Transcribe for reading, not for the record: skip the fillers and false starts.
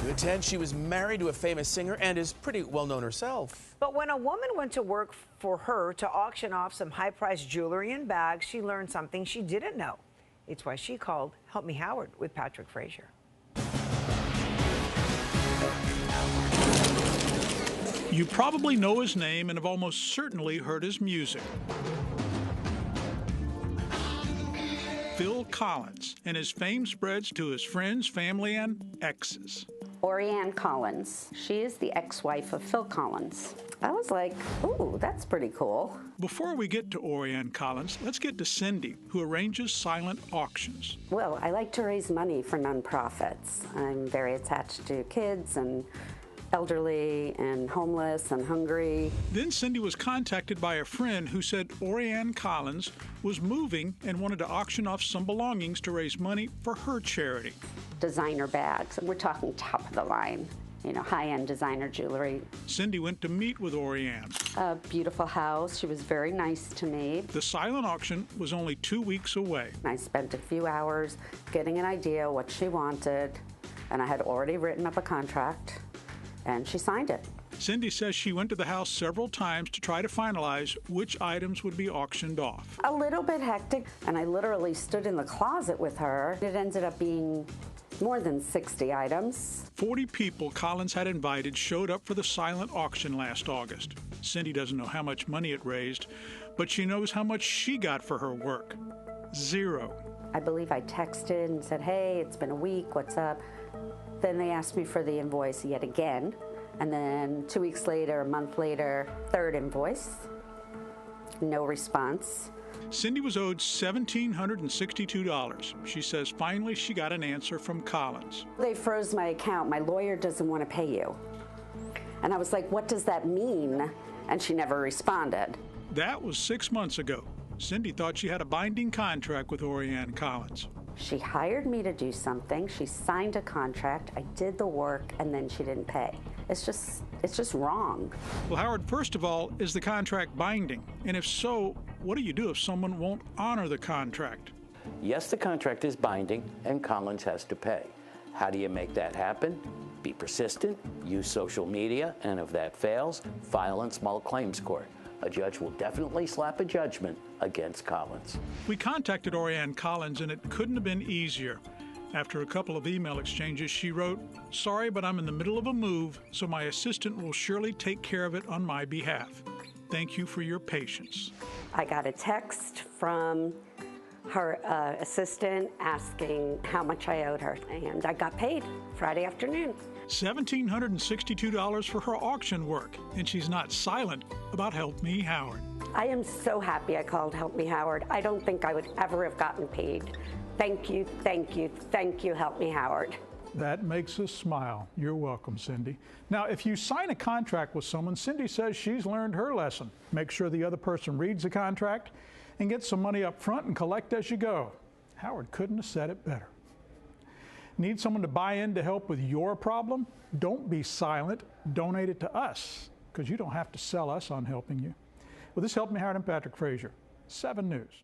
WSVN-TV, she was married to a famous singer and is pretty well known herself. But when a woman went to work for her to auction off some high-priced jewelry and bags, she learned something she didn't know. It's why she called Help Me Howard with Patrick Fraser. You probably know his name and have almost certainly heard his music. Phil Collins, and his fame spreads to his friends, family, and exes. Orianne Collins. She is the ex-wife of Phil Collins. I was like, ooh, that's pretty cool. Before we get to Orianne Collins, let's get to Cindy, who arranges silent auctions. Well, I like to raise money for nonprofits. I'm very attached to kids and elderly and homeless and hungry. Then Cindy was contacted by a friend who said Orianne Collins was moving and wanted to auction off some belongings to raise money for her charity. Designer bags, and we're talking top of the line, you know, high-end designer jewelry. Cindy went to meet with Orianne. A beautiful house. She was very nice to me. The silent auction was only 2 weeks away. I spent a few hours getting an idea what she wanted, and I had already written up a contract, and she signed it. Cindy says she went to the house several times to try to finalize which items would be auctioned off. A little bit hectic, and I literally stood in the closet with her. It ended up being more than 60 items. 40 people Collins had invited showed up for the silent auction last August. Cindy doesn't know how much money it raised, but she knows how much she got for her work. $0. I believe I texted and said, hey, it's been a week, what's up? Then they asked me for the invoice yet again. And then 2 weeks later, a month later, third invoice. No response. Cindy was owed $1,762. She says finally she got an answer from Collins. They froze my account. My lawyer doesn't want to pay you. And I was like, what does that mean? And she never responded. That was 6 months ago. Cindy thought she had a binding contract with Orianne Collins. She hired me to do something. She signed a contract. I did the work, and then she didn't pay. It's just wrong. Well, Howard, first of all, is the contract binding? And if so, what do you do if someone won't honor the contract? Yes, the contract is binding, and Collins has to pay. How do you make that happen? Be persistent, use social media, and if that fails, file in small claims court. A judge will definitely slap a judgment against Collins. We contacted Orianne Collins, and it couldn't have been easier. After a couple of email exchanges, she wrote, "Sorry, but I'm in the middle of a move, so my assistant will surely take care of it on my behalf. Thank you for your patience." I got a text from her assistant asking how much I owed her, and I got paid Friday afternoon. $1,762 for her auction work, and she's not silent about Help Me Howard. I am so happy I called Help Me Howard. I don't think I would ever have gotten paid. Thank you, thank you, thank you, Help Me Howard. That makes us smile. You're welcome, Cindy. Now, if you sign a contract with someone, Cindy says she's learned her lesson. Make sure the other person reads the contract and get some money up front and collect as you go. Howard couldn't have said it better. Need someone to buy in to help with your problem? Don't be silent. Donate it to us, because you don't have to sell us on helping you. Well, this Help Me Howard and Patrick Fraser, 7 News.